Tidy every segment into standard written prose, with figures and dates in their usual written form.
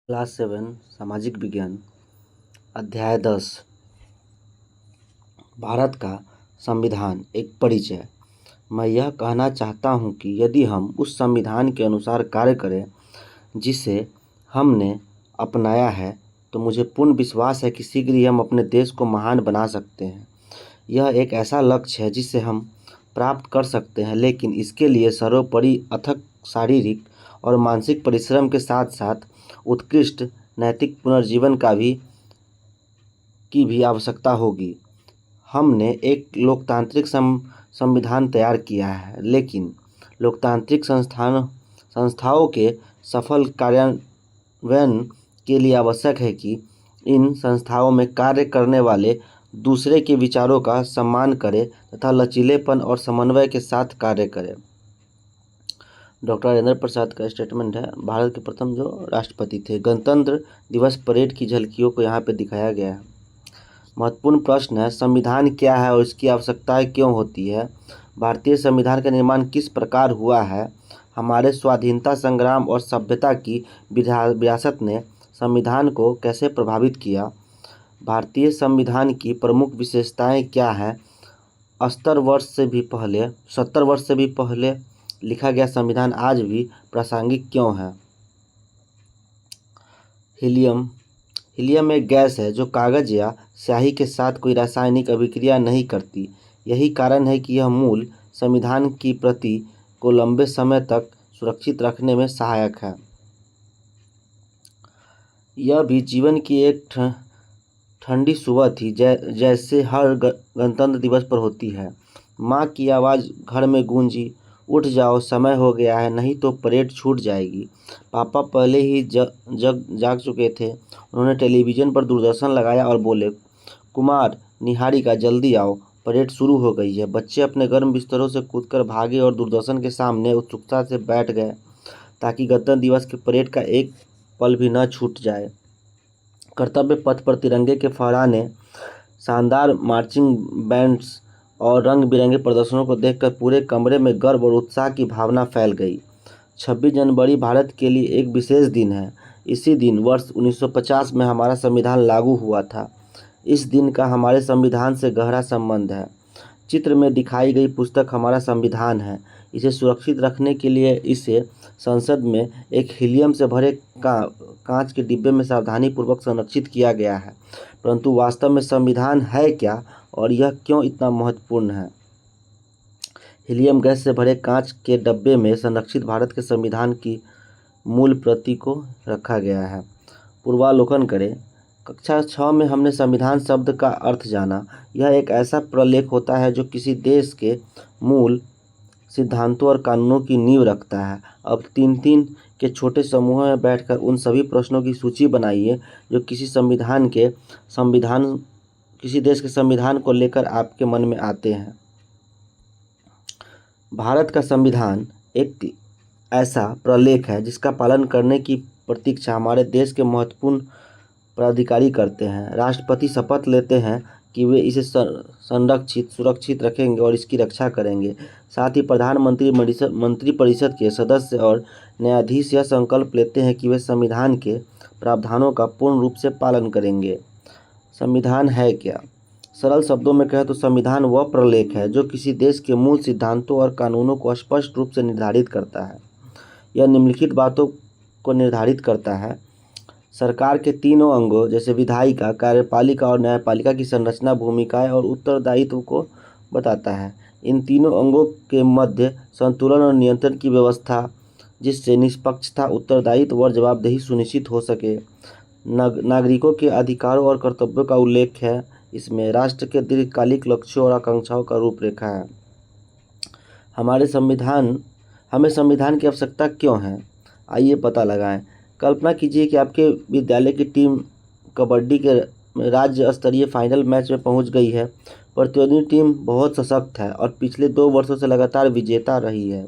Class 7 सामाजिक विज्ञान अध्याय 10 भारत का संविधान एक परिचय। मैं यह कहना चाहता हूँ कि यदि हम उस संविधान के अनुसार कार्य करें जिसे हमने अपनाया है तो मुझे पूर्ण विश्वास है कि शीघ्र ही हम अपने देश को महान बना सकते हैं। यह एक ऐसा लक्ष्य है जिसे हम प्राप्त कर सकते हैं, लेकिन इसके लिए सर्वोपरि अथक शारीरिक और मानसिक परिश्रम के साथ साथ उत्कृष्ट नैतिक पुनर्जीवन की भी आवश्यकता होगी। हमने एक लोकतांत्रिक संविधान तैयार किया है, लेकिन लोकतांत्रिक संस्थाओं के सफल कार्यान्वयन के लिए आवश्यक है कि इन संस्थाओं में कार्य करने वाले दूसरे के विचारों का सम्मान करें तथा लचीलेपन और समन्वय के साथ कार्य करें। डॉक्टर राजेंद्र प्रसाद का स्टेटमेंट है। भारत के प्रथम जो राष्ट्रपति थे। गणतंत्र दिवस परेड की झलकियों को यहाँ पे दिखाया गया है। महत्वपूर्ण प्रश्न है, संविधान क्या है और इसकी आवश्यकताएं क्यों होती है? भारतीय संविधान का निर्माण किस प्रकार हुआ है? हमारे स्वाधीनता संग्राम और सभ्यता की विरासत ने संविधान को कैसे प्रभावित किया? भारतीय संविधान की प्रमुख विशेषताएं क्या हैं? 70 वर्ष से भी पहले लिखा गया संविधान आज भी प्रासंगिक क्यों है? हीलियम एक गैस है जो कागज या स्याही के साथ कोई रासायनिक अभिक्रिया नहीं करती। यही कारण है कि यह मूल संविधान की प्रति को लंबे समय तक सुरक्षित रखने में सहायक है। यह भी जीवन की एक ठंडी सुबह थी, जैसे हर गणतंत्र दिवस पर होती है। माँ की आवाज़ घर में गूंजी, उठ जाओ, समय हो गया है, नहीं तो परेड छूट जाएगी। पापा पहले ही जाग चुके थे। उन्होंने टेलीविज़न पर दूरदर्शन लगाया और बोले, कुमार, निहारिका, जल्दी आओ, परेड शुरू हो गई है। बच्चे अपने गर्म बिस्तरों से कूदकर भागे और दूरदर्शन के सामने उत्सुकता से बैठ गए ताकि गणतंत्र दिवस के परेड का एक पल भी न छूट जाए। कर्तव्य पथ पर तिरंगे के फहराने, शानदार मार्चिंग बैंड्स और रंग बिरंगे प्रदर्शनों को देखकर पूरे कमरे में गर्व और उत्साह की भावना फैल गई। 26 जनवरी भारत के लिए एक विशेष दिन है। इसी दिन वर्ष 1950 में हमारा संविधान लागू हुआ था। इस दिन का हमारे संविधान से गहरा संबंध है। चित्र में दिखाई गई पुस्तक हमारा संविधान है। इसे सुरक्षित रखने के लिए इसे संसद में एक हीलियम से भरे कांच के डिब्बे में सावधानीपूर्वक संरक्षित किया गया है। परंतु वास्तव में संविधान है क्या और यह क्यों इतना महत्वपूर्ण है? हीलियम गैस से भरे कांच के डब्बे में संरक्षित भारत के संविधान की मूल प्रति को रखा गया है। पूर्वावलोकन करें। कक्षा 6 में हमने संविधान शब्द का अर्थ जाना। यह एक ऐसा प्रलेख होता है जो किसी देश के मूल सिद्धांतों और कानूनों की नींव रखता है। अब 3-3 के छोटे समूहों में बैठकर उन सभी प्रश्नों की सूची बनाइए जो किसी देश के संविधान को लेकर आपके मन में आते हैं। भारत का संविधान एक ऐसा प्रलेख है जिसका पालन करने की प्रतीक्षा हमारे देश के महत्वपूर्ण पदाधिकारी करते हैं। राष्ट्रपति शपथ लेते हैं कि वे इसे सुरक्षित रखेंगे और इसकी रक्षा करेंगे। साथ ही प्रधानमंत्री मंत्रिपरिषद के सदस्य और न्यायाधीश यह संकल्प लेते हैं कि वे संविधान के प्रावधानों का पूर्ण रूप से पालन करेंगे। संविधान है क्या? सरल शब्दों में कहें तो संविधान वह प्रलेख है जो किसी देश के मूल सिद्धांतों और कानूनों को स्पष्ट रूप से निर्धारित करता है। यह निम्नलिखित बातों को निर्धारित करता है। सरकार के तीनों अंगों जैसे विधायिका, कार्यपालिका और न्यायपालिका की संरचना, भूमिकाएं और उत्तरदायित्व को बताता है। इन तीनों अंगों के मध्य संतुलन और नियंत्रण की व्यवस्था, जिससे निष्पक्षता, उत्तरदायित्व और जवाबदेही सुनिश्चित हो सके। नागरिकों के अधिकारों और कर्तव्यों का उल्लेख है। इसमें राष्ट्र के दीर्घकालिक लक्ष्यों और आकांक्षाओं का रूपरेखा है। हमें संविधान की आवश्यकता क्यों है? आइए पता लगाएं। कल्पना कीजिए कि आपके विद्यालय की टीम कबड्डी के राज्य स्तरीय फाइनल मैच में पहुंच गई है। प्रतिद्वंदी टीम बहुत सशक्त है और पिछले 2 वर्षों से लगातार विजेता रही है।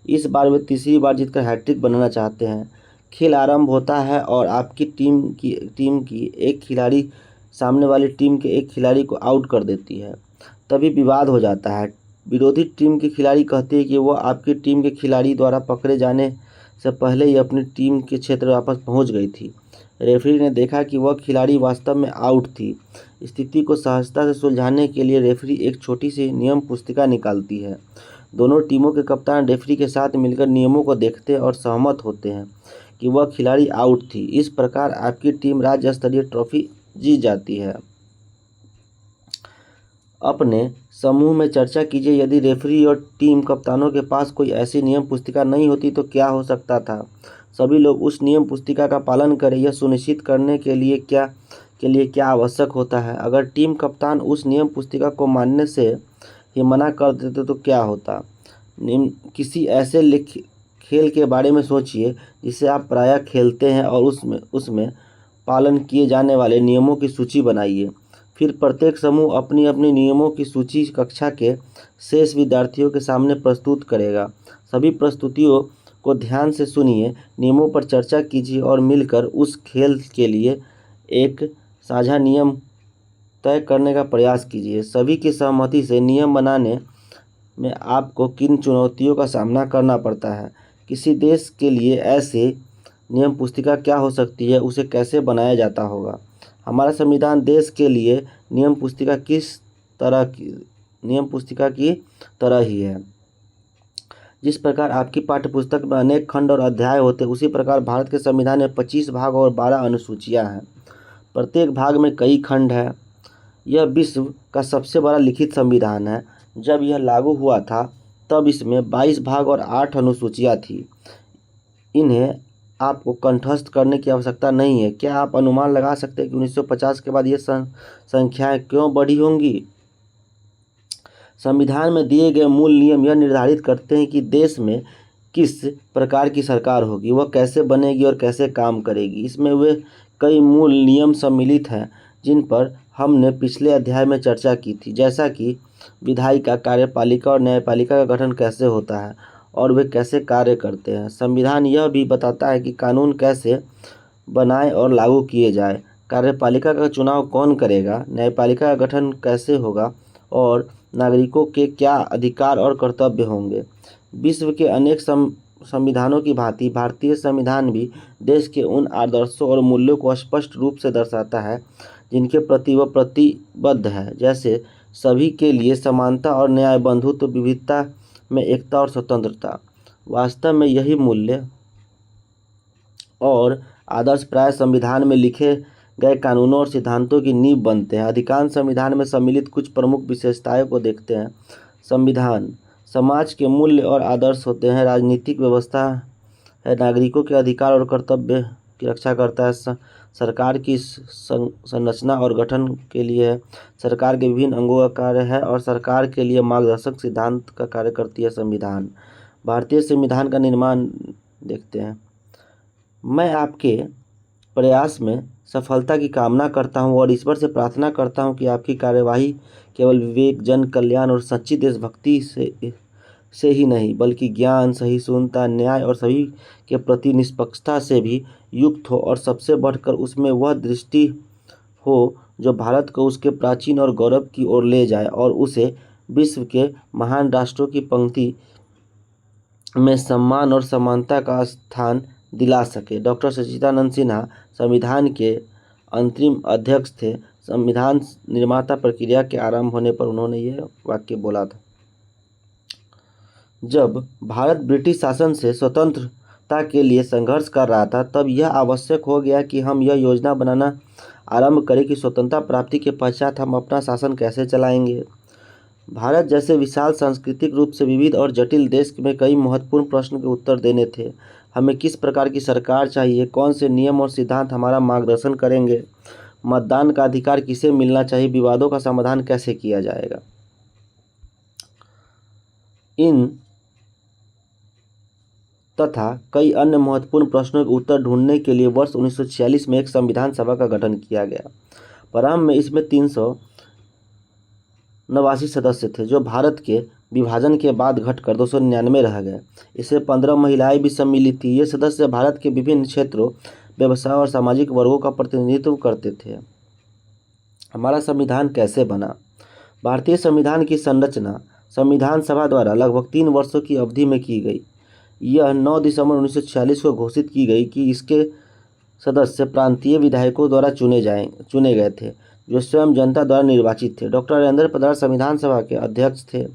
इस बार वे तीसरी बार जीतकर हैट्रिक बनाना चाहते हैं। खेल आरंभ होता है और आपकी टीम की एक खिलाड़ी सामने वाली टीम के एक खिलाड़ी को आउट कर देती है। तभी विवाद हो जाता है। विरोधी टीम के खिलाड़ी कहते हैं कि वह आपकी टीम के खिलाड़ी द्वारा पकड़े जाने से पहले ही अपनी टीम के क्षेत्र वापस पहुंच गई थी। रेफरी ने देखा कि वह खिलाड़ी वास्तव में आउट थी। स्थिति को सहजता से सुलझाने के लिए रेफरी एक छोटी सी नियम पुस्तिका निकालती है। दोनों टीमों के कप्तान रेफरी के साथ मिलकर नियमों को देखते और सहमत होते हैं कि वह खिलाड़ी आउट थी। इस प्रकार आपकी टीम राज्य स्तरीय ट्रॉफी जीत जाती है। अपने समूह में चर्चा कीजिए, यदि रेफरी और टीम कप्तानों के पास कोई ऐसी नियम पुस्तिका नहीं होती तो क्या हो सकता था। सभी लोग उस नियम पुस्तिका का पालन करें। यह सुनिश्चित करने के लिए क्या आवश्यक होता है। अगर टीम कप्तान उस नियम पुस्तिका को मानने से ही मना कर देते तो क्या होता। किसी ऐसे खेल के बारे में सोचिए जिसे आप प्रायः खेलते हैं और उसमें पालन किए जाने वाले नियमों की सूची बनाइए। फिर प्रत्येक समूह अपनी अपनी नियमों की सूची कक्षा के शेष विद्यार्थियों के सामने प्रस्तुत करेगा। सभी प्रस्तुतियों को ध्यान से सुनिए, नियमों पर चर्चा कीजिए और मिलकर उस खेल के लिए एक साझा नियम तय करने का प्रयास कीजिए। सभी की सहमति से नियम बनाने में आपको किन चुनौतियों का सामना करना पड़ता है। किसी देश के लिए ऐसे नियम पुस्तिका क्या हो सकती है, उसे कैसे बनाया जाता होगा। हमारा संविधान देश के लिए नियम पुस्तिका की तरह ही है। जिस प्रकार आपकी पाठ्यपुस्तक में अनेक खंड और अध्याय होते हैं, उसी प्रकार भारत के संविधान में 25 भाग और 12 अनुसूचियां हैं। प्रत्येक भाग में कई खंड हैं। यह विश्व का सबसे बड़ा लिखित संविधान है। जब यह लागू हुआ था तब इसमें 22 भाग और 8 अनुसूचियां थी। इन्हें आपको कंठस्थ करने की आवश्यकता नहीं है। क्या आप अनुमान लगा सकते हैं कि 1950 के बाद ये संख्याएं क्यों बढ़ी होंगी। संविधान में दिए गए मूल नियम यह निर्धारित करते हैं कि देश में किस प्रकार की सरकार होगी, वह कैसे बनेगी और कैसे काम करेगी। इसमें वे कई मूल नियम सम्मिलित हैं जिन पर हमने पिछले अध्याय में चर्चा की थी, जैसा कि विधायिका, कार्यपालिका और न्यायपालिका का गठन कैसे होता है और वे कैसे कार्य करते हैं। संविधान यह भी बताता है कि कानून कैसे बनाए और लागू किए जाए, कार्यपालिका का चुनाव कौन करेगा, न्यायपालिका का गठन कैसे होगा और नागरिकों के क्या अधिकार और कर्तव्य होंगे। विश्व के अनेक संविधानों की भांति भारतीय संविधान भी देश के उन आदर्शों और मूल्यों को स्पष्ट रूप से दर्शाता है जिनके प्रति वह प्रतिबद्ध है, जैसे सभी के लिए समानता और न्याय, बंधुत्व, विविधता में एकता और स्वतंत्रता। वास्तव में यही मूल्य और आदर्श प्राय संविधान में लिखे गए कानूनों और सिद्धांतों की नींव बनते हैं। अधिकांश संविधान में सम्मिलित कुछ प्रमुख विशेषताओं को देखते हैं। संविधान समाज के मूल्य और आदर्श होते हैं। राजनीतिक व्यवस्था है, नागरिकों के अधिकार और कर्तव्य की रक्षा करता है। सरकार की संरचना और गठन के लिए है। सरकार के विभिन्न अंगों का कार्य है और सरकार के लिए मार्गदर्शक सिद्धांत का कार्य करती है संविधान। भारतीय संविधान का निर्माण देखते हैं। मैं आपके प्रयास में सफलता की कामना करता हूं और ईश्वर से प्रार्थना करता हूं कि आपकी कार्यवाही केवल विवेक, जन कल्याण और सच्ची देशभक्ति से ही नहीं, बल्कि ज्ञान, सहिष्णुता, न्याय और सभी के प्रति निष्पक्षता से भी युक्त हो और सबसे बढ़कर उसमें वह दृष्टि हो जो भारत को उसके प्राचीन और गौरव की ओर ले जाए और उसे विश्व के महान राष्ट्रों की पंक्ति में सम्मान और समानता का स्थान दिला सके। डॉक्टर सच्चिदानंद सिन्हा संविधान के अंतरिम अध्यक्ष थे। संविधान निर्माता प्रक्रिया के आरंभ होने पर उन्होंने यह वाक्य बोला था, जब भारत ब्रिटिश शासन से स्वतंत्रता के लिए संघर्ष कर रहा था तब यह आवश्यक हो गया कि हम यह योजना बनाना आरंभ करें कि स्वतंत्रता प्राप्ति के पश्चात हम अपना शासन कैसे चलाएंगे। भारत जैसे विशाल सांस्कृतिक रूप से विविध और जटिल देश में कई महत्वपूर्ण प्रश्नों के उत्तर देने थे। हमें किस प्रकार की सरकार चाहिए, कौन से नियम और सिद्धांत हमारा मार्गदर्शन करेंगे, मतदान का अधिकार किसे मिलना चाहिए, विवादों का समाधान कैसे किया जाएगा। इन तथा कई अन्य महत्वपूर्ण प्रश्नों के उत्तर ढूंढने के लिए वर्ष 1946 में एक संविधान सभा का गठन किया गया। प्रारंभ में इसमें 389 सदस्य थे, जो भारत के विभाजन के बाद घटकर 299 रह गए। इसमें 15 महिलाएं भी सम्मिलित थी। ये सदस्य भारत के विभिन्न क्षेत्रों, व्यवसाय और सामाजिक वर्गों का प्रतिनिधित्व करते थे। हमारा संविधान कैसे बना। भारतीय संविधान की संरचना संविधान सभा द्वारा लगभग 3 वर्षों की अवधि में की गई। यह 9 दिसंबर 1946 को घोषित की गई कि इसके सदस्य प्रांतीय विधायकों द्वारा चुने गए थे, जो स्वयं जनता द्वारा निर्वाचित थे। डॉक्टर राजेंद्र प्रसाद संविधान सभा के अध्यक्ष थे।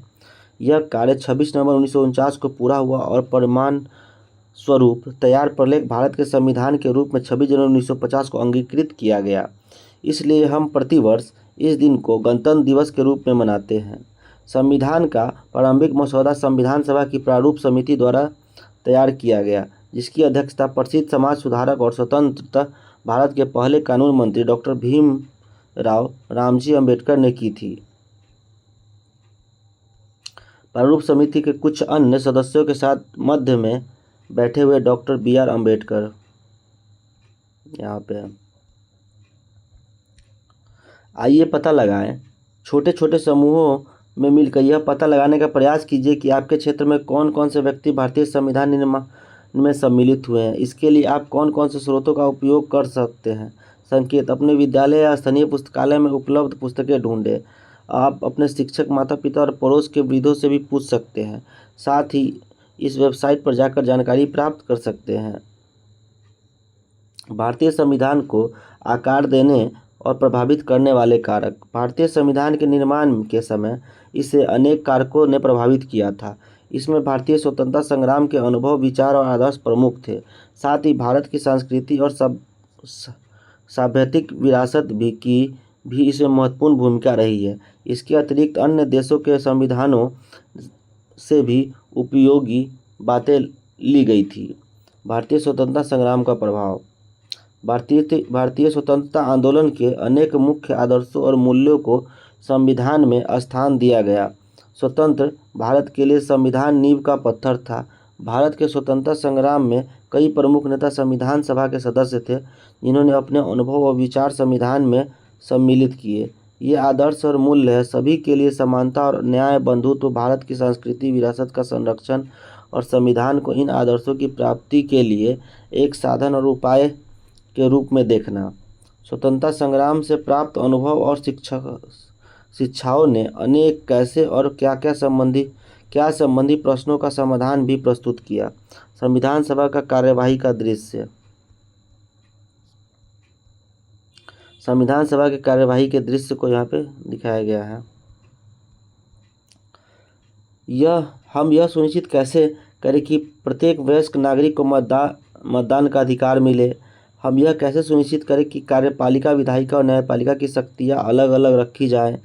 यह कार्य 26 नवंबर 1949 को पूरा हुआ और परिणाम स्वरूप तैयार प्रलेख भारत के संविधान के रूप में 26 जनवरी 1950 को अंगीकृत किया गया। इसलिए हम प्रतिवर्ष इस दिन को गणतंत्र दिवस के रूप में मनाते हैं। संविधान का प्रारंभिक मसौदा संविधान सभा की प्रारूप समिति द्वारा तैयार किया गया, जिसकी अध्यक्षता प्रसिद्ध समाज सुधारक और स्वतंत्रता भारत के पहले कानून मंत्री डॉक्टर भीमराव रामजी अंबेडकर ने की थी। प्रारूप समिति के कुछ अन्य सदस्यों के साथ मध्य में बैठे हुए डॉक्टर B.R. अम्बेडकर यहाँ पे। आइए पता लगाएं। छोटे छोटे समूहों में मिलकर यह पता लगाने का प्रयास कीजिए कि आपके क्षेत्र में कौन कौन से व्यक्ति भारतीय संविधान निर्माण में सम्मिलित हुए हैं। इसके लिए आप कौन कौन से स्रोतों का उपयोग कर सकते हैं। संकेत: अपने विद्यालय या स्थानीय पुस्तकालय में उपलब्ध पुस्तकें ढूंढें। आप अपने शिक्षक, माता पिता और पड़ोस के वृद्धों से भी पूछ सकते हैं। साथ ही इस वेबसाइट पर जाकर जानकारी प्राप्त कर सकते हैं। भारतीय संविधान को आकार देने और प्रभावित करने वाले कारक। भारतीय संविधान के निर्माण के समय इसे अनेक कारकों ने प्रभावित किया था। इसमें भारतीय स्वतंत्रता संग्राम के अनुभव, विचार और आदर्श प्रमुख थे। साथ ही भारत की संस्कृति और सभ्यतिक विरासत भी इसमें महत्वपूर्ण भूमिका रही है। इसके अतिरिक्त अन्य देशों के संविधानों से भी उपयोगी बातें ली गई थी। भारतीय स्वतंत्रता संग्राम का प्रभाव। भारतीय स्वतंत्रता आंदोलन के अनेक मुख्य आदर्शों और मूल्यों को संविधान में स्थान दिया गया। स्वतंत्र भारत के लिए संविधान नींव का पत्थर था। भारत के स्वतंत्रता संग्राम में कई प्रमुख नेता संविधान सभा के सदस्य थे, जिन्होंने अपने अनुभव और विचार संविधान में सम्मिलित किए। ये आदर्श और मूल्य है: सभी के लिए समानता और न्याय, बंधुत्व, भारत की संस्कृति विरासत का संरक्षण और संविधान को इन आदर्शों की प्राप्ति के लिए एक साधन और उपाय के रूप में देखना। स्वतंत्रता संग्राम से प्राप्त अनुभव और शिक्षाओं ने अनेक कैसे और क्या संबंधी प्रश्नों का समाधान भी प्रस्तुत किया। संविधान सभा का कार्यवाही का दृश्य। संविधान सभा के कार्यवाही के दृश्य को यहाँ पे दिखाया गया है। हम यह सुनिश्चित कैसे करें कि प्रत्येक वयस्क नागरिक को मतदान का अधिकार मिले। हम यह कैसे सुनिश्चित करें कि कार्यपालिका, विधायिका और न्यायपालिका की शक्तियाँ अलग अलग रखी जाएं।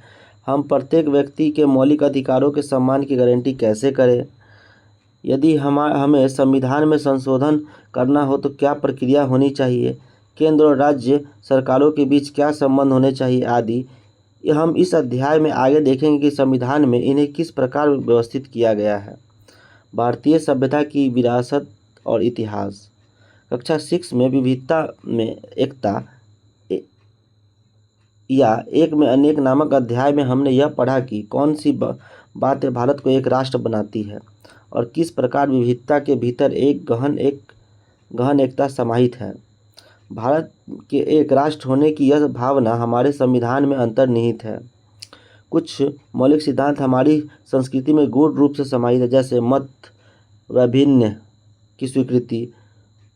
हम प्रत्येक व्यक्ति के मौलिक अधिकारों के सम्मान की गारंटी कैसे करें। यदि हमें संविधान में संशोधन करना हो तो क्या प्रक्रिया होनी चाहिए। केंद्र और राज्य सरकारों के बीच क्या संबंध होने चाहिए आदि। हम इस अध्याय में आगे देखेंगे कि संविधान में इन्हें किस प्रकार व्यवस्थित किया गया है। भारतीय सभ्यता की विरासत और इतिहास। कक्षा 6 में विविधता में एकता या एक में अनेक नामक अध्याय में हमने यह पढ़ा कि कौन सी बातें भारत को एक राष्ट्र बनाती है और किस प्रकार विविधता के भीतर एक गहन एकता समाहित है। भारत के एक राष्ट्र होने की यह भावना हमारे संविधान में अंतर्निहित है। कुछ मौलिक सिद्धांत हमारी संस्कृति में गूढ़ रूप से समाहित है, जैसे मत वैभिन्न की स्वीकृति,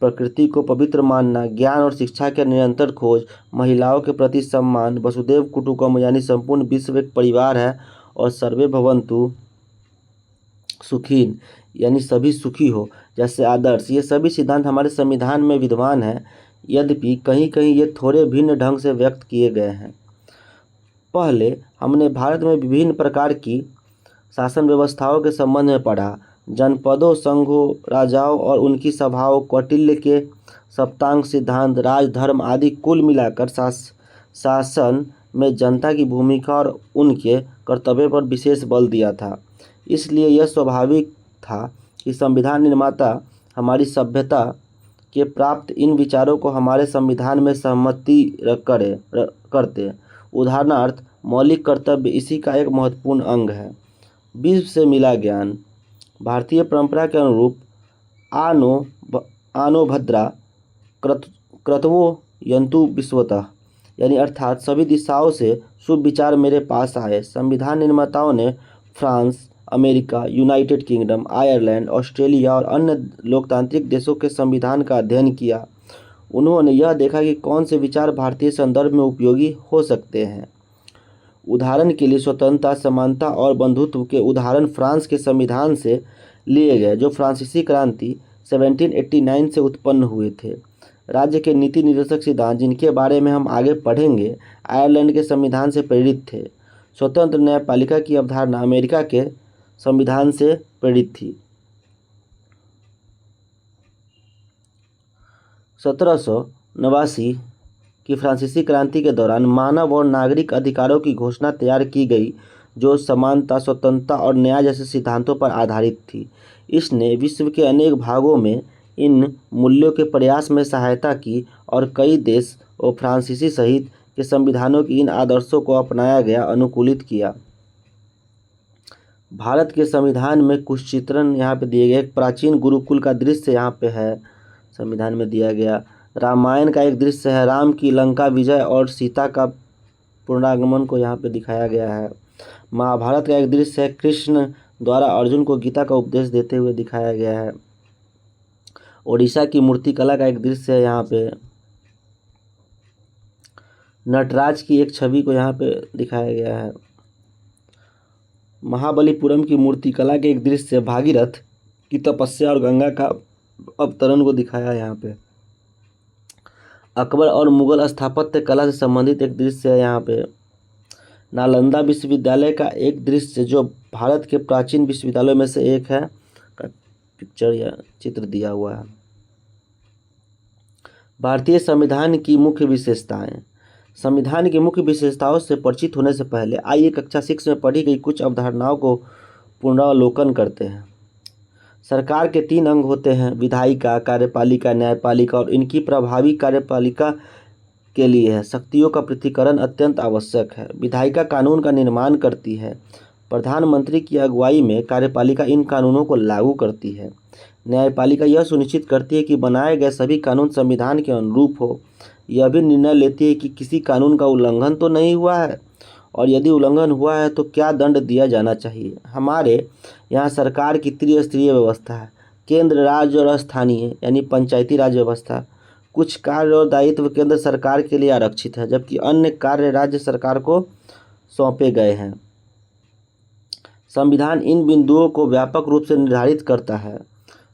प्रकृति को पवित्र मानना, ज्ञान और शिक्षा के निरंतर खोज, महिलाओं के प्रति सम्मान, वसुधैव कुटुंबकम यानी संपूर्ण विश्व एक परिवार है, और सर्वे भवन्तु सुखिन यानी सभी सुखी हो जैसे आदर्श। ये सभी सिद्धांत हमारे संविधान में विद्यमान हैं, यद्यपि कहीं कहीं ये थोड़े भिन्न ढंग से व्यक्त किए गए हैं। पहले हमने भारत में विभिन्न प्रकार की शासन व्यवस्थाओं के संबंध में पढ़ा। जनपदों, संघों, राजाओं और उनकी सभाओं, कौटिल्य के सप्तांग सिद्धांत, राजधर्म आदि कुल मिलाकर शासन में जनता की भूमिका और उनके कर्तव्य पर विशेष बल दिया था। इसलिए यह स्वाभाविक था कि संविधान निर्माता हमारी सभ्यता के प्राप्त इन विचारों को हमारे संविधान में सहमति करते। उदाहरणार्थ, मौलिक कर्तव्य इसी का एक महत्वपूर्ण अंग है। विश्व से मिला ज्ञान। भारतीय परंपरा के अनुरूप आनो भद्रा क्रतवो यंतु विश्वतः यानी अर्थात सभी दिशाओं से शुभ विचार मेरे पास आए। संविधान निर्माताओं ने France, America, United kingdom, Ireland, Australia और अन्य लोकतांत्रिक देशों के संविधान का अध्ययन किया। उन्होंने यह देखा कि कौन से विचार भारतीय संदर्भ में उपयोगी हो सकते हैं। उदाहरण के लिए स्वतंत्रता, समानता और बंधुत्व के उदाहरण फ्रांस के संविधान से लिए गए, जो फ्रांसीसी क्रांति 1789 से उत्पन्न हुए थे। राज्य के नीति निर्देशक सिद्धांत, जिनके बारे में हम आगे पढ़ेंगे, आयरलैंड के संविधान से प्रेरित थे। स्वतंत्र न्यायपालिका की अवधारणा अमेरिका के संविधान से प्रेरित थी। 1789 की फ्रांसीसी क्रांति के दौरान मानव और नागरिक अधिकारों की घोषणा तैयार की गई, जो समानता, स्वतंत्रता और न्याय जैसे सिद्धांतों पर आधारित थी। इसने विश्व के अनेक भागों में इन मूल्यों के प्रयास में सहायता की और कई देश और फ्रांसीसी सहित के संविधानों की इन आदर्शों को अपनाया गया, अनुकूलित किया। भारत के संविधान में कुछ चित्रण यहाँ पे दिए गए। एक प्राचीन गुरुकुल का दृश्य यहाँ पे है, संविधान में दिया गया। रामायण का एक दृश्य है, राम की लंका विजय और सीता का पुनरागमन को यहाँ पे दिखाया गया है। महाभारत का एक दृश्य है, कृष्ण द्वारा अर्जुन को गीता का उपदेश देते हुए दिखाया गया है। ओडिशा की मूर्तिकला का एक दृश्य है, यहाँ पे नटराज की एक छवि को यहाँ पे दिखाया गया है। महाबलीपुरम की मूर्तिकला के एक दृश्य भागीरथ की तपस्या और गंगा का अवतरण को दिखाया है यहाँ पे। अकबर और मुगल स्थापत्य कला से संबंधित एक दृश्य है यहाँ पे। नालंदा विश्वविद्यालय का एक दृश्य, जो भारत के प्राचीन विश्वविद्यालयों में से एक है, का पिक्चर या चित्र दिया हुआ है। भारतीय संविधान की मुख्य विशेषताएं। संविधान की मुख्य विशेषताओं से परिचित होने से पहले आइए कक्षा 6 में पढ़ी गई कुछ अवधारणाओं को पुनरावलोकन करते हैं। सरकार के 3 अंग होते हैं, विधायिका, कार्यपालिका, न्यायपालिका, और इनकी प्रभावी कार्यपालिका के लिए शक्तियों का पृथक्करण अत्यंत आवश्यक है। विधायिका कानून का निर्माण करती है। प्रधानमंत्री की अगुवाई में कार्यपालिका इन कानूनों को लागू करती है। न्यायपालिका यह सुनिश्चित करती है कि बनाए गए सभी कानून संविधान के अनुरूप हो। यह भी निर्णय लेती है कि किसी कानून का उल्लंघन तो नहीं हुआ है, और यदि उल्लंघन हुआ है तो क्या दंड दिया जाना चाहिए। हमारे यहाँ सरकार की त्रिस्तरीय व्यवस्था है, केंद्र, राज्य और स्थानीय यानी पंचायती राज व्यवस्था। कुछ कार्य और दायित्व केंद्र सरकार के लिए आरक्षित है, जबकि अन्य कार्य राज्य सरकार को सौंपे गए हैं। संविधान इन बिंदुओं को व्यापक रूप से निर्धारित करता है।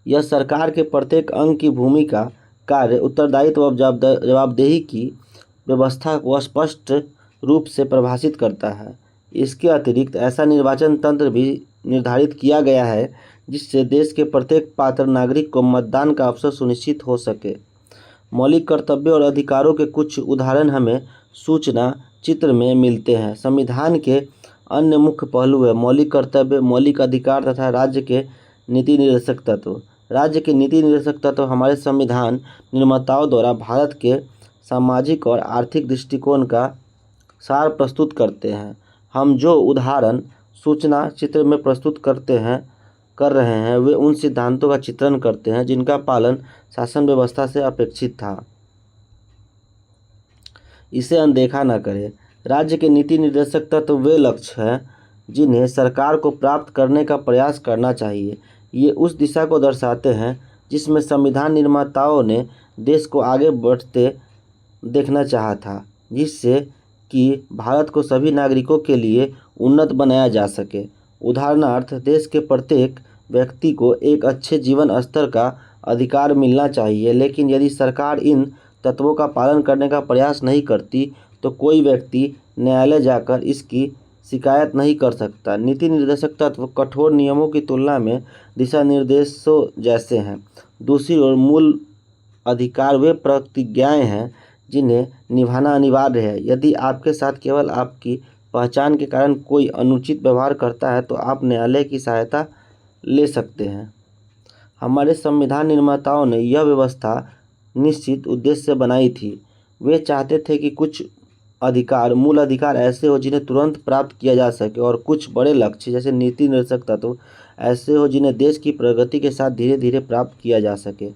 यह सरकार के प्रत्येक अंग की भूमिका, कार्य, उत्तरदायित्व और जवाबदेही की व्यवस्था को स्पष्ट रूप से परिभाषित करता है। इसके अतिरिक्त ऐसा निर्वाचन तंत्र भी निर्धारित किया गया है जिससे देश के प्रत्येक पात्र नागरिक को मतदान का अवसर सुनिश्चित हो सके। मौलिक कर्तव्यों और अधिकारों के कुछ उदाहरण हमें सूचना चित्र में मिलते हैं। संविधान के अन्य मुख्य पहलू है मौलिक कर्तव्य, मौलिक अधिकार तथा राज्य के नीति निर्देशक तत्व। राज्य के नीति निर्देशक तत्व हमारे संविधान निर्माताओं द्वारा भारत के सामाजिक और आर्थिक दृष्टिकोण का सार प्रस्तुत करते हैं। हम जो उदाहरण सूचना चित्र में प्रस्तुत कर रहे हैं वे उन सिद्धांतों का चित्रण करते हैं जिनका पालन शासन व्यवस्था से अपेक्षित था। इसे अनदेखा न करें। राज्य के नीति निर्देशक तत्व वे लक्ष्य हैं जिन्हें सरकार को प्राप्त करने का प्रयास करना चाहिए। ये उस दिशा को दर्शाते हैं जिसमें संविधान निर्माताओं ने देश को आगे बढ़ते देखना चाहा था, जिससे कि भारत को सभी नागरिकों के लिए उन्नत बनाया जा सके। उदाहरणार्थ, देश के प्रत्येक व्यक्ति को एक अच्छे जीवन स्तर का अधिकार मिलना चाहिए, लेकिन यदि सरकार इन तत्वों का पालन करने का प्रयास नहीं करती तो कोई व्यक्ति न्यायालय जाकर इसकी शिकायत नहीं कर सकता। नीति निर्देशक तत्व कठोर नियमों की तुलना में दिशा निर्देशों जैसे हैं। दूसरी ओर मूल अधिकार वे प्रतिज्ञाएं हैं जिन्हें निभाना अनिवार्य है। यदि आपके साथ केवल आपकी पहचान के कारण कोई अनुचित व्यवहार करता है तो आप न्यायालय की सहायता ले सकते हैं। हमारे संविधान निर्माताओं ने यह व्यवस्था निश्चित उद्देश्य से बनाई थी। वे चाहते थे कि कुछ अधिकार, मूल अधिकार ऐसे हो जिन्हें तुरंत प्राप्त किया जा सके, और कुछ बड़े लक्ष्य जैसे नीति निर्देशक तत्व ऐसे हो जिन्हें देश की प्रगति के साथ धीरे धीरे प्राप्त किया जा सके।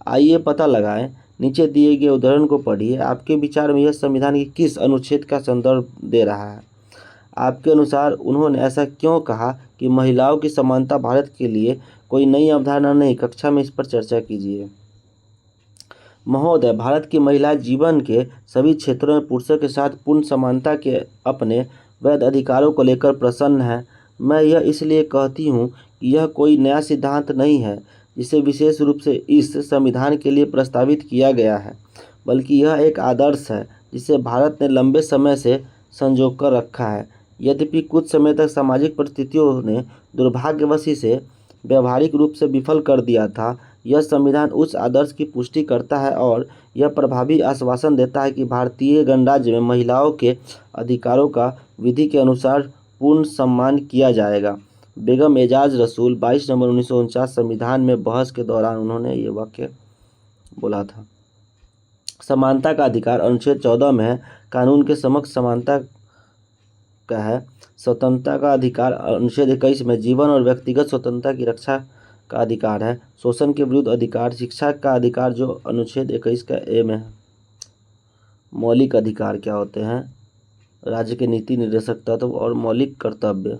आइए पता लगाएं। नीचे दिए गए उदाहरण को पढ़िए। आपके विचार में यह संविधान की किस अनुच्छेद का संदर्भ दे रहा है? आपके अनुसार उन्होंने ऐसा क्यों कहा कि महिलाओं की समानता भारत के लिए कोई नई अवधारणा नहीं? कक्षा में इस पर चर्चा कीजिए। महोदय, भारत की महिला जीवन के सभी क्षेत्रों में पुरुषों के साथ पूर्ण समानता के अपने वैध अधिकारों को लेकर प्रसन्न है। मैं यह इसलिए कहती हूँ कि यह कोई नया सिद्धांत नहीं है जिसे विशेष रूप से इस संविधान के लिए प्रस्तावित किया गया है, बल्कि यह एक आदर्श है जिसे भारत ने लंबे समय से संजो कर रखा है। यद्यपि कुछ समय तक सामाजिक परिस्थितियों ने दुर्भाग्यवश इसे व्यावहारिक रूप से विफल कर दिया था, यह संविधान उस आदर्श की पुष्टि करता है और यह प्रभावी आश्वासन देता है कि भारतीय गणराज्य में महिलाओं के अधिकारों का विधि के अनुसार पूर्ण सम्मान किया जाएगा। बेगम एजाज रसूल 22 नवंबर 1949 संविधान में बहस के दौरान उन्होंने ये वाक्य बोला था। समानता का अधिकार अनुच्छेद 14 में है। कानून के समक्ष समानता का है। स्वतंत्रता का अधिकार अनुच्छेद 21 में जीवन और व्यक्तिगत स्वतंत्रता की रक्षा का अधिकार है। शोषण के विरुद्ध अधिकार, शिक्षा का अधिकार जो अनुच्छेद 21 का ए में है। मौलिक अधिकार क्या होते हैं? राज्य के नीति निर्देशक तत्व और मौलिक कर्तव्य।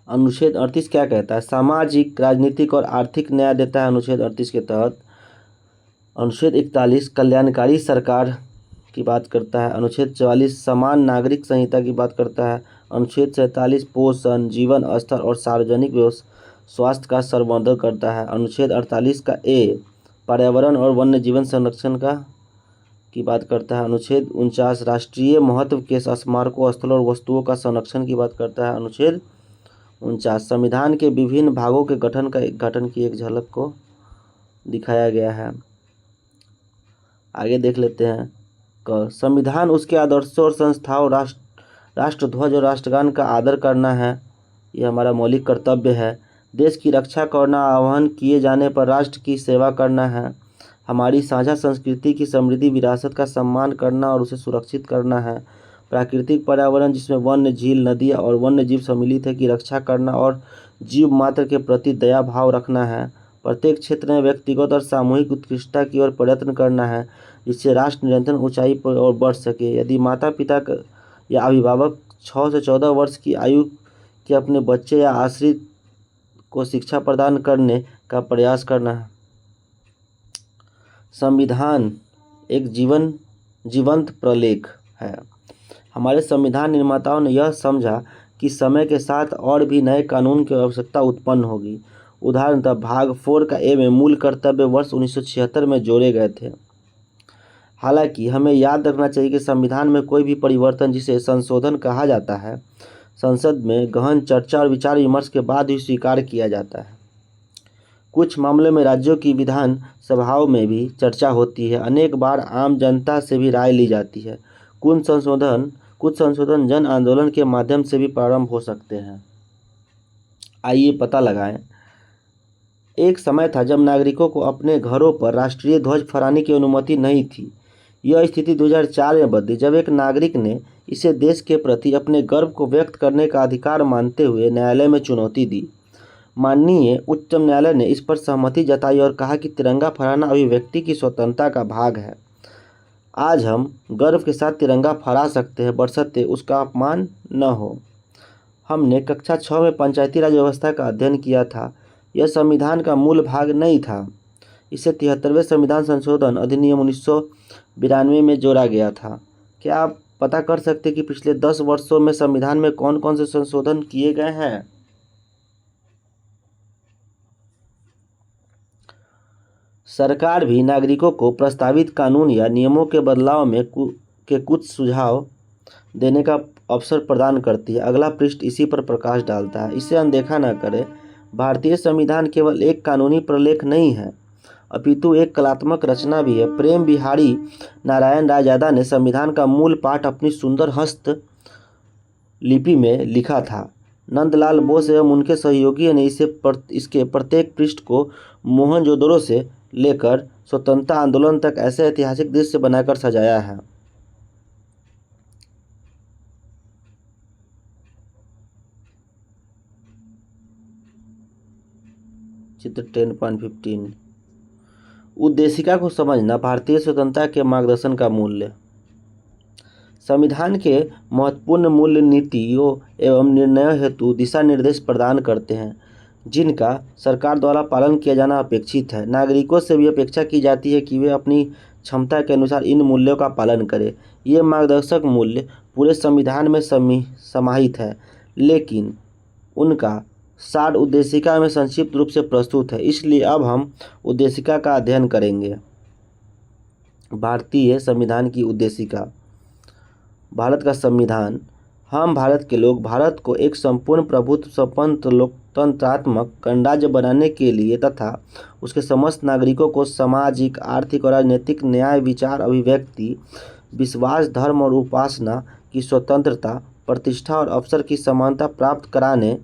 अनुच्छेद 38 क्या कहता है? सामाजिक, राजनीतिक और आर्थिक न्याय देता है अनुच्छेद 38 के तहत। अनुच्छेद 41 कल्याणकारी सरकार की बात करता है। अनुच्छेद 44 समान नागरिक संहिता की बात करता है। अनुच्छेद 47 पोषण, जीवन स्तर और सार्वजनिक स्वास्थ्य का संवर्धन करता है। अनुच्छेद 48 का ए पर्यावरण और वन्य जीवन संरक्षण की बात करता है। अनुच्छेद 49 राष्ट्रीय महत्व के स्मारकों, स्थलों और वस्तुओं का संरक्षण की बात करता है। अनुच्छेद 49 संविधान के विभिन्न भागों के गठन की एक झलक को दिखाया गया है। आगे देख लेते हैं। संविधान उसके आदर्शों और संस्थाओं, राष्ट्रध्वज और राष्ट्रगान का आदर करना है, यह हमारा मौलिक कर्तव्य है। देश की रक्षा करना, आह्वान किए जाने पर राष्ट्र की सेवा करना है। हमारी साझा संस्कृति की समृद्धि विरासत का सम्मान करना और उसे सुरक्षित करना है। प्राकृतिक पर्यावरण जिसमें वन्य, झील, नदियाँ और वन्य जीव सम्मिलित है की रक्षा करना और जीव मात्र के प्रति दया भाव रखना है। प्रत्येक क्षेत्र में व्यक्तिगत और सामूहिक उत्कृष्टता की ओर प्रयत्न करना है जिससे राष्ट्र निरंतर ऊंचाई पर और बढ़ सके। यदि माता पिता या अभिभावक 6 से 14 वर्ष की आयु के अपने बच्चे या आश्रित को शिक्षा प्रदान करने का प्रयास करना है। संविधान एक जीवंत प्रलेख है। हमारे संविधान निर्माताओं ने यह समझा कि समय के साथ और भी नए कानून की आवश्यकता उत्पन्न होगी। उदाहरणतः भाग 4 का ए में मूल कर्तव्य वर्ष 1976 में जोड़े गए थे। हालांकि हमें याद रखना चाहिए कि संविधान में कोई भी परिवर्तन जिसे संशोधन कहा जाता है, संसद में गहन चर्चा और विचार विमर्श के बाद ही स्वीकार किया जाता है। कुछ मामलों में राज्यों की विधान सभाओं में भी चर्चा होती है। अनेक बार आम जनता से भी राय ली जाती है। कुछ संशोधन जन आंदोलन के माध्यम से भी प्रारंभ हो सकते हैं। आइए पता लगाएं। एक समय था जब नागरिकों को अपने घरों पर राष्ट्रीय ध्वज फहराने की अनुमति नहीं थी। यह स्थिति 2004 में बदली जब एक नागरिक ने इसे देश के प्रति अपने गर्व को व्यक्त करने का अधिकार मानते हुए न्यायालय में चुनौती दी। माननीय उच्चतम न्यायालय ने इस पर सहमति जताई और कहा कि तिरंगा फहराना अभिव्यक्ति की स्वतंत्रता का भाग है। आज हम गर्व के साथ तिरंगा फहरा सकते हैं बशर्ते उसका अपमान न हो। हमने कक्षा 6 में पंचायती राज व्यवस्था का अध्ययन किया था। यह संविधान का मूल भाग नहीं था। इसे 73वें संविधान संशोधन अधिनियम 1992 में जोड़ा गया था। क्या आप पता कर सकते हैं कि पिछले 10 वर्षों में संविधान में कौन कौन से संशोधन किए गए हैं? सरकार भी नागरिकों को प्रस्तावित कानून या नियमों के बदलाव में कुछ सुझाव देने का अवसर प्रदान करती है। अगला पृष्ठ इसी पर प्रकाश डालता है। इसे अनदेखा न करें। भारतीय संविधान केवल एक कानूनी प्रलेख नहीं है अपितु एक कलात्मक रचना भी है। प्रेम बिहारी नारायण रायजादा ने संविधान का मूल पाठ अपनी सुंदर हस्त लिपि में लिखा था। नंदलाल बोस एवं उनके सहयोगियों ने इसके प्रत्येक पृष्ठ को मोहनजोदड़ो से लेकर स्वतंत्रता आंदोलन तक ऐसे ऐतिहासिक दृश्य बनाकर सजाया है। चित्र 10.15 उद्देशिका को समझना, भारतीय स्वतंत्रता के मार्गदर्शन का मूल्य। संविधान के महत्वपूर्ण मूल्य नीतियों एवं निर्णयों हेतु दिशा निर्देश प्रदान करते हैं, जिनका सरकार द्वारा पालन किया जाना अपेक्षित है। नागरिकों से भी अपेक्षा की जाती है कि वे अपनी क्षमता के अनुसार इन मूल्यों का पालन करें। ये मार्गदर्शक मूल्य पूरे संविधान में समाहित है, लेकिन उनका सार उद्देशिका में संक्षिप्त रूप से प्रस्तुत है। इसलिए अब हम उद्देशिका का अध्ययन करेंगे। भारतीय संविधान की उद्देशिका। भारत का संविधान। हम भारत के लोग भारत को एक संपूर्ण प्रभुत्व संपन्न लोकतंत्रात्मक गणराज्य बनाने के लिए तथा उसके समस्त नागरिकों को सामाजिक, आर्थिक और राजनीतिक न्याय, विचार, अभिव्यक्ति, विश्वास, धर्म और उपासना की स्वतंत्रता, प्रतिष्ठा और अवसर की समानता प्राप्त कराने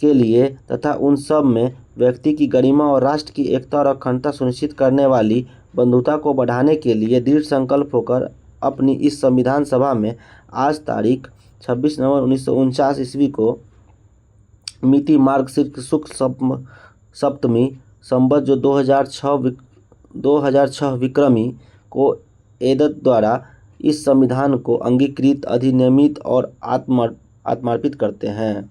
के लिए तथा उन सब में व्यक्ति की गरिमा और राष्ट्र की एकता और अखंडता सुनिश्चित करने वाली बंधुता को बढ़ाने के लिए दृढ़ संकल्प होकर अपनी इस संविधान सभा में आज तारीख 26 नवंबर 1949 ईस्वी को मिति मार्गशीर्ष शुक्ल सप्तमी संवत जो 2006 विक्रमी को एदत द्वारा इस संविधान को अंगीकृत, अधिनियमित और आत्मार्पित करते हैं।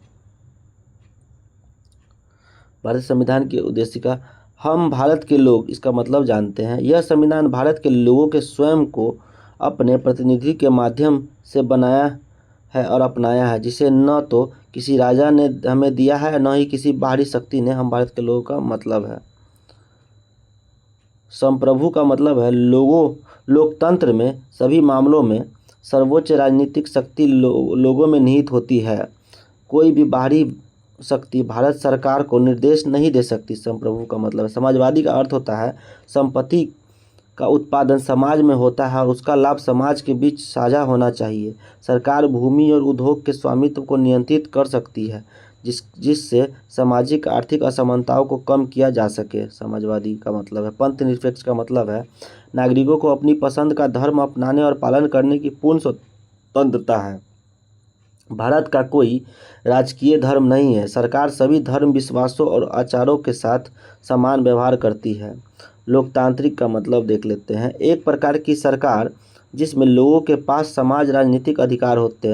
भारत संविधान की उद्देशिका। हम भारत के लोग इसका मतलब जानते हैं। यह संविधान भारत के लोगों के स्वयं को अपने प्रतिनिधि के माध्यम से बनाया है और अपनाया है, जिसे न तो किसी राजा ने हमें दिया है, न ही किसी बाहरी शक्ति ने। हम भारत के लोगों का मतलब है। संप्रभु का मतलब है लोकतंत्र में सभी मामलों में सर्वोच्च राजनीतिक शक्ति लोगों में निहित होती है। कोई भी बाहरी शक्ति भारत सरकार को निर्देश नहीं दे सकती। संप्रभु का मतलब है। समाजवादी का अर्थ होता है संपत्ति का उत्पादन समाज में होता है और उसका लाभ समाज के बीच साझा होना चाहिए। सरकार भूमि और उद्योग के स्वामित्व को नियंत्रित कर सकती है, जिससे सामाजिक आर्थिक असमानताओं को कम किया जा सके। समाजवादी का मतलब है। पंथ निरपेक्ष का मतलब है नागरिकों को अपनी पसंद का धर्म अपनाने और पालन करने की पूर्ण स्वतंत्रता है। भारत का कोई राजकीय धर्म नहीं है। सरकार सभी धर्म, विश्वासों और आचारों के साथ समान व्यवहार करती है। लोकतांत्रिक का मतलब देख लेते हैं। एक प्रकार की सरकार जिसमें लोगों के पास समान राजनीतिक अधिकार होते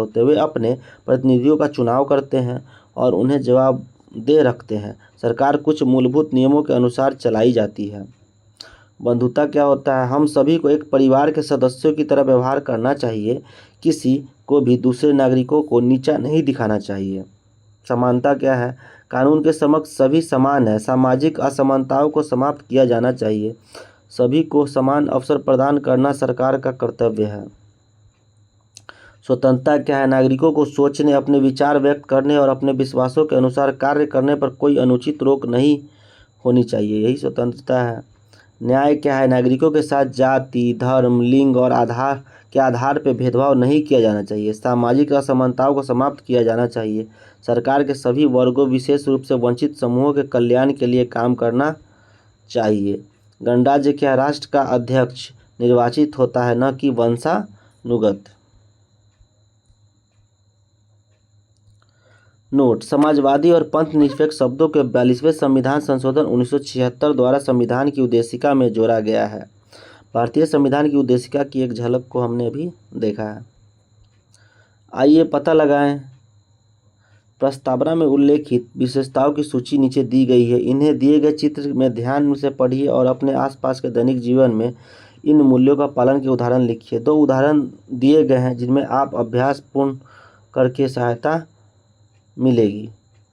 हैं। वे अपने प्रतिनिधियों का चुनाव करते हैं और उन्हें जवाबदेह रखते हैं। सरकार कुछ मूलभूत नियमों के अनुसार चलाई जाती है। बंधुता क्या होता है? हम सभी को एक परिवार के सदस्यों की तरह व्यवहार करना चाहिए। किसी को भी दूसरे नागरिकों को नीचा नहीं दिखाना चाहिए। समानता क्या है? कानून के समक्ष सभी समान है। सामाजिक असमानताओं को समाप्त किया जाना चाहिए। सभी को समान अवसर प्रदान करना सरकार का कर्तव्य है। स्वतंत्रता क्या है? नागरिकों को सोचने, अपने विचार व्यक्त करने और अपने विश्वासों के अनुसार कार्य करने पर कोई अनुचित रोक नहीं होनी चाहिए। यही स्वतंत्रता है। न्याय क्या है? नागरिकों के साथ जाति, धर्म, लिंग और आधार के आधार पर भेदभाव नहीं किया जाना चाहिए। सामाजिक असमानताओं को समाप्त किया जाना चाहिए। सरकार के सभी वर्गों, विशेष रूप से वंचित समूहों के कल्याण के लिए काम करना चाहिए। गणराज्य क्या? राष्ट्र का अध्यक्ष निर्वाचित होता है, न कि वंशानुगत। नोट: समाजवादी और पंथ निरपेक्ष शब्दों के 42वें संविधान संशोधन 1976 द्वारा संविधान की उद्देशिका में जोड़ा गया है। भारतीय संविधान की उद्देशिका की एक झलक को हमने अभी देखा है। आइए पता लगाएं। प्रस्तावना में उल्लेखित विशेषताओं की सूची नीचे दी गई है। इन्हें दिए गए चित्र में ध्यान से पढ़िए और अपने आसपास के दैनिक जीवन में इन मूल्यों का पालन के उदाहरण लिखिए। 2 उदाहरण दिए गए हैं जिनमें आप अभ्यास पूर्ण करके सहायता मिलेगी।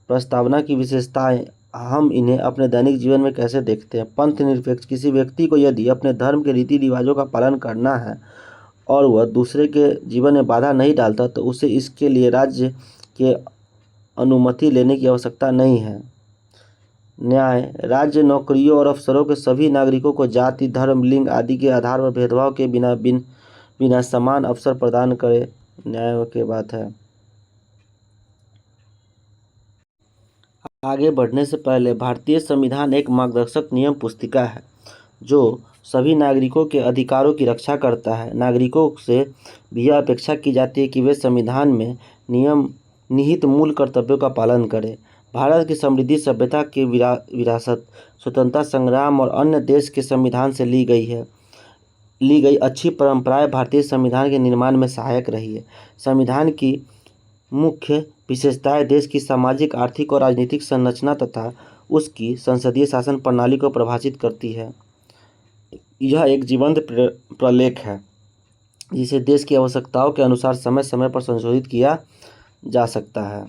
प्रस्तावना की विशेषताएं, हम इन्हें अपने दैनिक जीवन में कैसे देखते हैं। पंथ निरपेक्ष: किसी व्यक्ति को यदि अपने धर्म के रीति रिवाजों का पालन करना है और वह दूसरे के जीवन में बाधा नहीं डालता तो उसे इसके लिए राज्य के अनुमति लेने की आवश्यकता नहीं है। न्याय: राज्य नौकरियों और अवसरों के सभी नागरिकों को जाति, धर्म, लिंग आदि के आधार पर भेदभाव के बिना समान अवसर प्रदान करे। न्याय की बात है। आगे बढ़ने से पहले भारतीय संविधान एक मार्गदर्शक नियम पुस्तिका है जो सभी नागरिकों के अधिकारों की रक्षा करता है। नागरिकों से भी यह अपेक्षा की जाती है कि वे संविधान में निहित मूल कर्तव्यों का पालन करें। भारत की समृद्ध सभ्यता की विरासत स्वतंत्रता संग्राम और अन्य देश के संविधान से ली गई है, ली गई अच्छी परंपराएं भारतीय संविधान के निर्माण में सहायक रही है। संविधान की मुख्य विशेषताएं देश की सामाजिक, आर्थिक और राजनीतिक संरचना तथा उसकी संसदीय शासन प्रणाली को परिभाषित करती है। यह एक जीवंत प्रलेख है जिसे देश की आवश्यकताओं के अनुसार समय समय पर संशोधित किया जा सकता है।